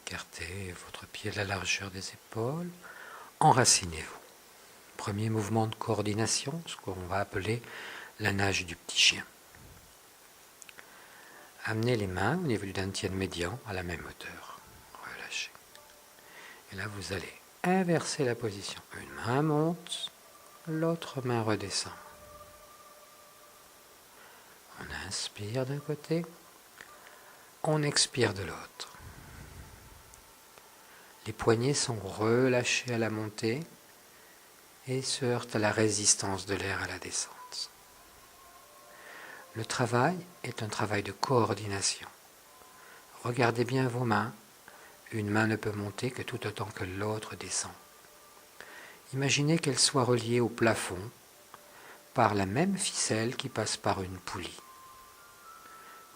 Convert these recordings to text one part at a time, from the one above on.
Écartez votre pied de la largeur des épaules. Enracinez-vous. Premier mouvement de coordination, ce qu'on va appeler la nage du petit chien. Amenez les mains au niveau du dantian médian à la même hauteur. Relâchez. Et là, vous allez inverser la position. Une main monte, l'autre main redescend. On inspire d'un côté, on expire de l'autre. Les poignets sont relâchés à la montée et se heurtent à la résistance de l'air à la descente. Le travail est un travail de coordination. Regardez bien vos mains. Une main ne peut monter que tout autant que l'autre descend. Imaginez qu'elle soit reliée au plafond par la même ficelle qui passe par une poulie.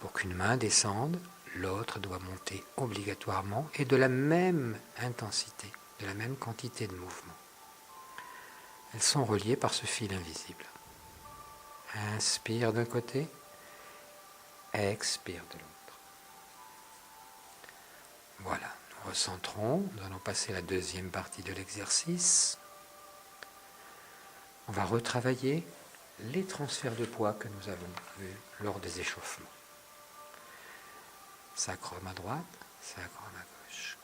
Pour qu'une main descende, l'autre doit monter obligatoirement et de la même intensité, de la même quantité de mouvement. Elles sont reliées par ce fil invisible. Inspire d'un côté, expire de l'autre. Voilà, nous recentrons, nous allons passer à la deuxième partie de l'exercice. On va retravailler les transferts de poids que nous avons vus lors des échauffements. Sacrum à droite, sacrum à gauche.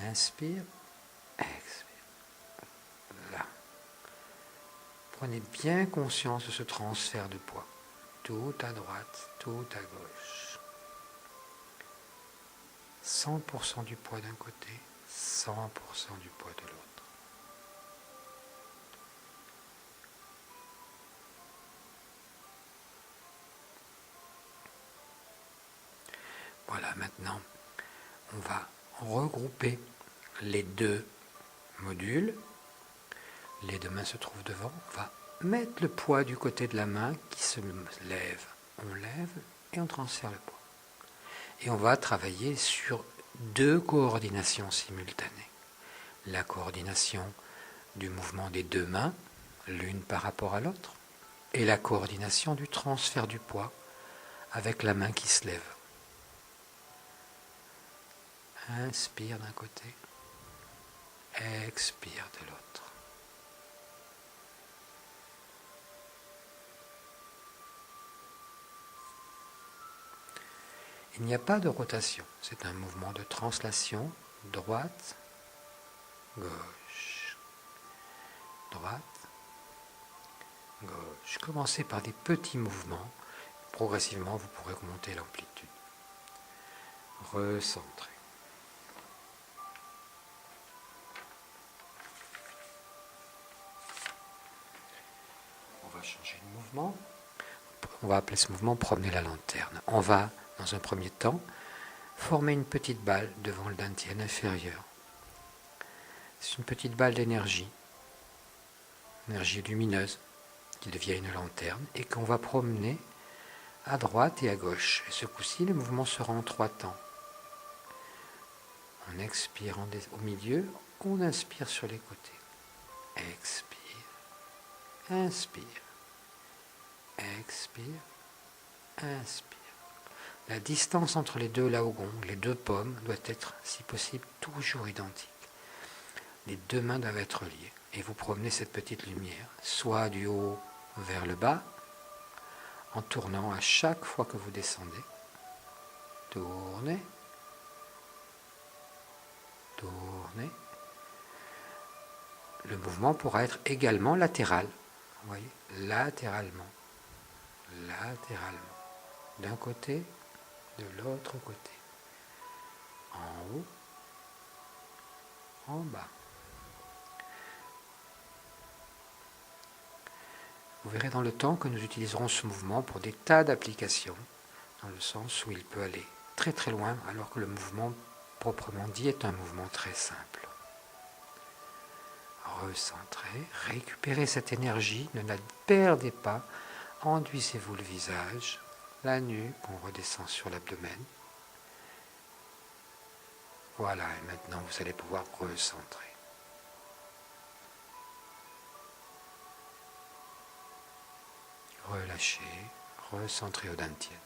Inspire, expire. Là. Prenez bien conscience de ce transfert de poids. Tout à droite, tout à gauche. 100% du poids d'un côté, 100% du poids de l'autre. Voilà, maintenant, on va regrouper les deux modules. Les deux mains se trouvent devant. On va mettre le poids du côté de la main qui se lève. On lève et on transfère le poids. Et on va travailler sur deux coordinations simultanées. La coordination du mouvement des deux mains, l'une par rapport à l'autre, et la coordination du transfert du poids avec la main qui se lève. Inspire d'un côté, expire de l'autre. Il n'y a pas de rotation, c'est un mouvement de translation, droite, gauche, droite, gauche. Commencez par des petits mouvements, progressivement vous pourrez augmenter l'amplitude. Recentrez. On va changer de mouvement. On va appeler ce mouvement promener la lanterne. On va, dans un premier temps, former une petite balle devant le dantian inférieur. C'est une petite balle d'énergie, énergie lumineuse, qui devient une lanterne, et qu'on va promener à droite et à gauche. Et ce coup-ci, le mouvement sera en 3 temps. On expire au milieu, on inspire sur les côtés. Expire, inspire, expire, inspire. La distance entre les deux laogons, les deux paumes, doit être, si possible, toujours identique. Les deux mains doivent être liées. Et vous promenez cette petite lumière, soit du haut vers le bas, en tournant à chaque fois que vous descendez. Tournez, tournez. Le mouvement pourra être également latéral. Vous voyez, latéralement, latéralement. D'un côté, de l'autre côté. En haut, en bas. Vous verrez dans le temps que nous utiliserons ce mouvement pour des tas d'applications, dans le sens où il peut aller très très loin, alors que le mouvement proprement dit est un mouvement très simple. Recentrez, récupérez cette énergie, ne la perdez pas, enduisez-vous le visage, la nuque, on redescend sur l'abdomen. Voilà, et maintenant vous allez pouvoir recentrer. Relâchez, recentrez au dantian.